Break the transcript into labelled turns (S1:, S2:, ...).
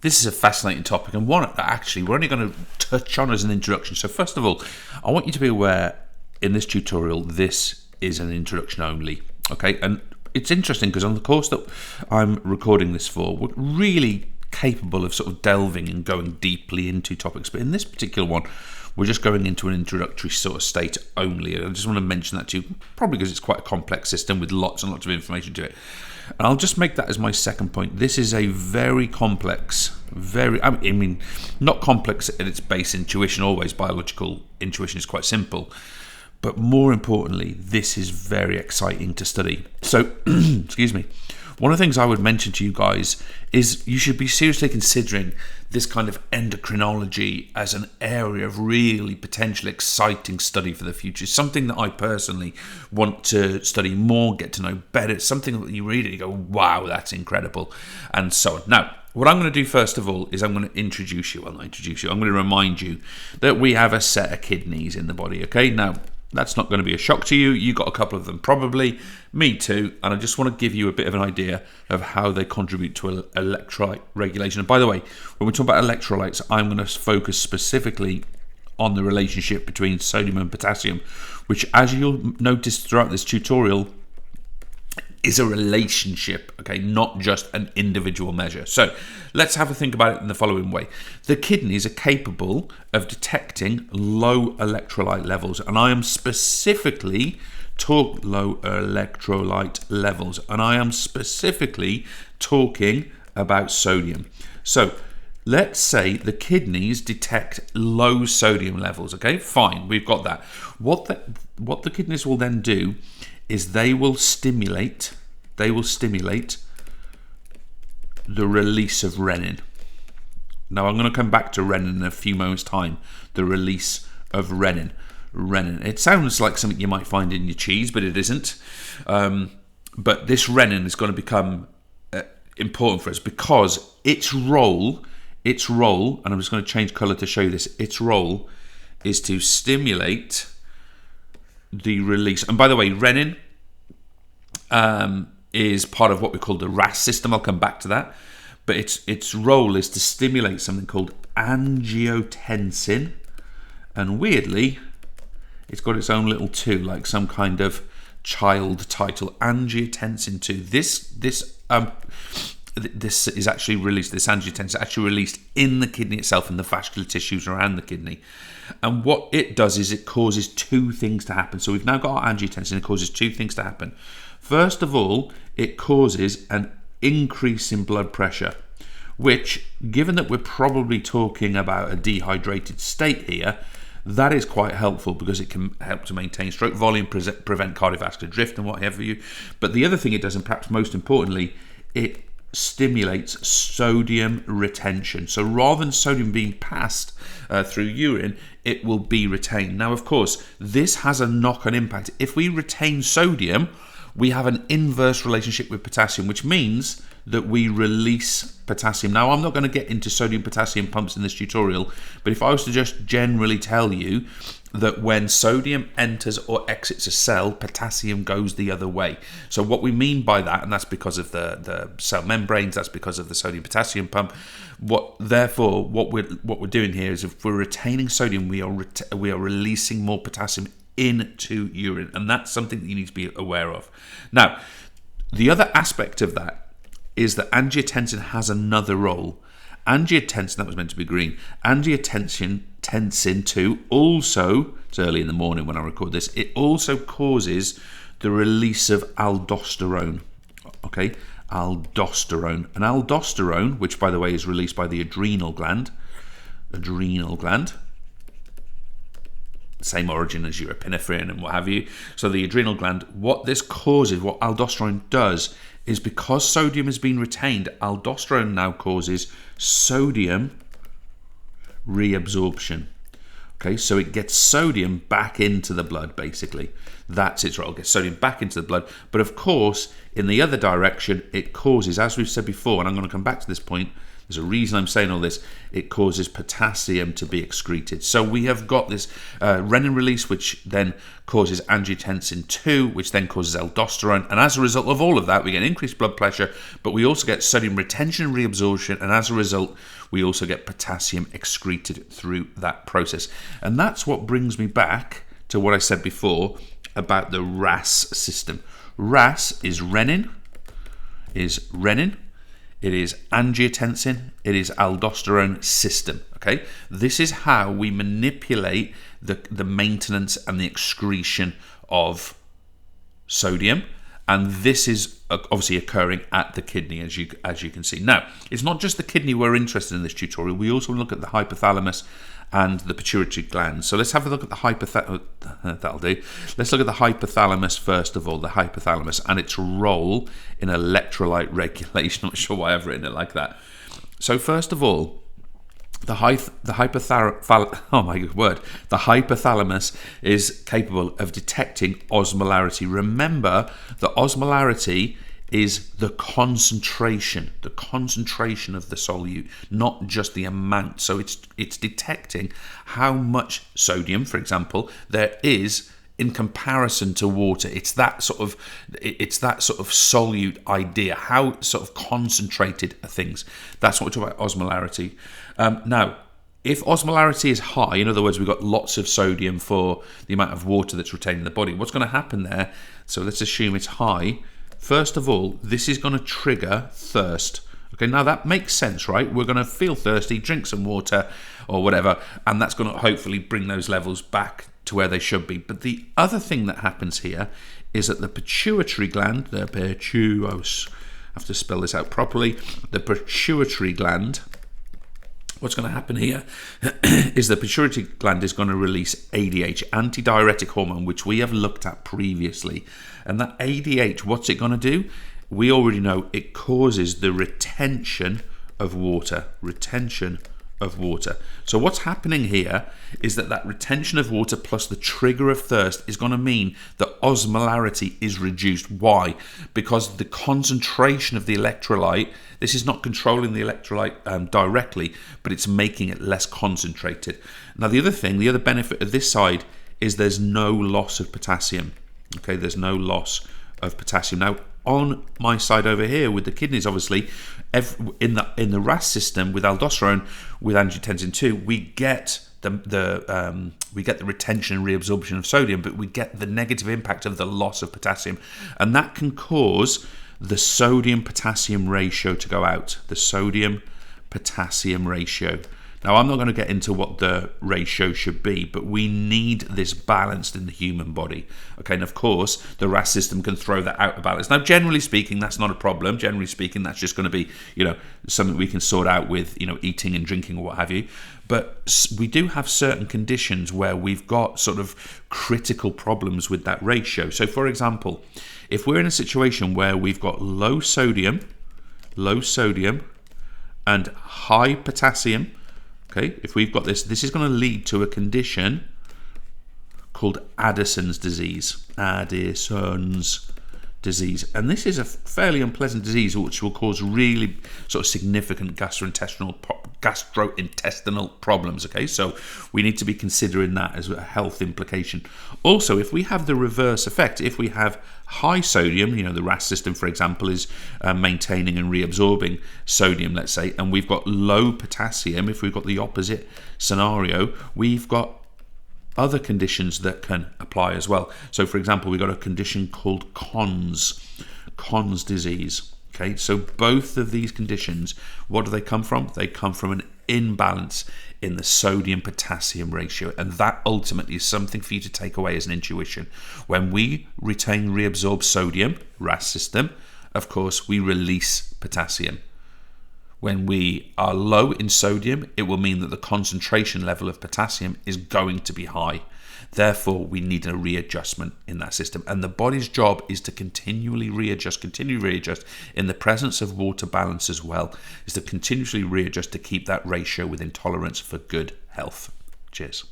S1: This is a fascinating topic, and one actually we're only going to touch on as an introduction. So first of all, I want you to be aware in this tutorial, this is an introduction only. Okay, and it's interesting because on the course that I'm recording this for, we're really capable of sort of delving and going deeply into topics, but in this particular one, we're just going into an introductory sort of state only. And I just want to mention that to you, probably because it's quite a complex system with lots and lots of information to it. And I'll just make that as my second point. This is a very complex, I mean, not complex at its base intuition, always biological intuition is quite simple. But more importantly, this is very exciting to study. So, excuse me. One of the things I would mention to you guys is you should be seriously considering this kind of endocrinology as an area of really potentially exciting study for the future. It's something that I personally want to study more, get to know better. It's something that you read and you go, wow, that's incredible, and so on. Now, what I'm going to do first of all is I'm going to introduce you. I'm going to remind you that we have a set of kidneys in the body, okay? Now, that's not going to be a shock to you. You got a couple of them probably, me too, and I just want to give you a bit of an idea of how they contribute to electrolyte regulation. And by the way, when we talk about electrolytes, I'm going to focus specifically on the relationship between sodium and potassium, which, as you'll notice throughout this tutorial, is a relationship, okay, not just an individual measure. So let's have a think about it in the following way. The kidneys are capable of detecting low electrolyte levels, and I am specifically talking about sodium. So let's say the kidneys detect low sodium levels, okay, fine, we've got that. What the kidneys will then do is they will stimulate the release of renin. Now I'm going to come back to renin in a few moments' time. The release of renin. It sounds like something you might find in your cheese, but it isn't. But this renin is going to become important for us because its role, and I'm just going to change colour to show you this, its role is to stimulate the release. And by the way, renin is part of what we call the RAS system. I'll come back to that. But its role is to stimulate something called angiotensin. And weirdly, it's got its own little 2, like some kind of child title. Angiotensin 2. This is actually released. This angiotensin is actually released in the kidney itself, in the vascular tissues around the kidney. And what it does is it causes 2 things to happen. So we've now got our angiotensin. It causes 2 things to happen. First of all, it causes an increase in blood pressure, which, given that we're probably talking about a dehydrated state here, that is quite helpful because it can help to maintain stroke volume, prevent cardiovascular drift and what have you. But the other thing it does, and perhaps most importantly, it stimulates sodium retention. So rather than sodium being passed through urine, it will be retained. Now, of course, this has a knock-on impact. If we retain sodium, we have an inverse relationship with potassium, which means that we release potassium. Now, I'm not going to get into sodium-potassium pumps in this tutorial, but if I was to just generally tell you that when sodium enters or exits a cell, potassium goes the other way. So what we mean by that, and that's because of the cell membranes, that's because of the sodium-potassium pump. What we're doing here is, if we're retaining sodium, we are releasing more potassium into urine, and that's something that you need to be aware of. Now, the other aspect of that is that angiotensin has another role. Angiotensin, that was meant to be green. Angiotensin 2 also, it's early in the morning when I record this, it also causes the release of aldosterone. Okay, aldosterone. And aldosterone, which by the way is released by the adrenal gland, same origin as your epinephrine and what have you. So the adrenal gland, what aldosterone does is, because sodium has been retained, aldosterone now causes sodium reabsorption. Okay, so it gets sodium back into the blood, basically. That's its role, gets sodium back into the blood. But of course, in the other direction, it causes, as we've said before, and I'm going to come back to this point, there's a reason I'm saying all this, it causes potassium to be excreted. So we have got this renin release, which then causes angiotensin 2, which then causes aldosterone. And as a result of all of that, we get increased blood pressure, but we also get sodium retention and reabsorption. And as a result, we also get potassium excreted through that process. And that's what brings me back to what I said before about the RAS system. RAS is renin, it is angiotensin, it is aldosterone system, okay? This is how we manipulate the maintenance and the excretion of sodium, and this is obviously occurring at the kidney, as you can see. Now, it's not just the kidney we're interested in this tutorial, we also look at the hypothalamus and the pituitary gland. So let's have a look at the that'll do. Let's look at the hypothalamus first of all, the hypothalamus and its role in electrolyte regulation. I'm not sure why I've written it like that. So first of all, the hypothalamus is capable of detecting osmolarity. Remember, the osmolarity is the concentration of the solute, not just the amount. So it's detecting how much sodium, for example, there is in comparison to water. It's that sort of solute idea, how sort of concentrated are things. That's what we're talking about, osmolarity. Now, if osmolarity is high, in other words, we've got lots of sodium for the amount of water that's retained in the body, what's going to happen there? So let's assume it's high. First of all, this is going to trigger thirst. Okay, now that makes sense, right? We're going to feel thirsty, drink some water or whatever, and that's going to hopefully bring those levels back to where they should be. But the other thing that happens here is that the pituitary gland, I have to spell this out properly, the pituitary gland, what's going to happen here is the pituitary gland is going to release ADH, antidiuretic hormone, which we have looked at previously. And that ADH, what's it going to do? We already know it causes the retention of water. So what's happening here is that retention of water plus the trigger of thirst is going to mean that osmolarity is reduced. Why? Because the concentration of the electrolyte, this is not controlling the electrolyte directly, but it's making it less concentrated. Now the other benefit of this side is there's no loss of potassium. Okay, there's no loss of potassium. Now on my side over here with the kidneys, obviously, in the RAS system with aldosterone, with angiotensin 2, we get the retention and reabsorption of sodium, but we get the negative impact of the loss of potassium, and that can cause the sodium-potassium ratio to go out. The sodium-potassium ratio. Now, I'm not going to get into what the ratio should be, but we need this balanced in the human body. Okay, and of course, the RAS system can throw that out of balance. Now, generally speaking, that's not a problem. Generally speaking, that's just going to be, something we can sort out with, eating and drinking or what have you. But we do have certain conditions where we've got sort of critical problems with that ratio. So, for example, if we're in a situation where we've got low sodium and high potassium, okay, if we've got this is going to lead to a condition called Addison's disease. Addison's disease. And this is a fairly unpleasant disease which will cause really sort of significant gastrointestinal problems. Okay, so we need to be considering that as a health implication. Also, if we have the reverse effect, if we have high sodium, the RAS system, for example, is maintaining and reabsorbing sodium, let's say, and we've got low potassium, if we've got the opposite scenario, we've got other conditions that can apply as well. So, for example, we've got a condition called Conn's disease. Okay, so both of these conditions, what do they come from? They come from an imbalance in the sodium-potassium ratio, and that ultimately is something for you to take away as an intuition. When we retain reabsorb sodium, RAS system, of course, we release potassium. When we are low in sodium, it will mean that the concentration level of potassium is going to be high. Therefore, we need a readjustment in that system. And the body's job is to continually readjust in the presence of water balance as well, is to continuously readjust to keep that ratio within tolerance for good health. Cheers.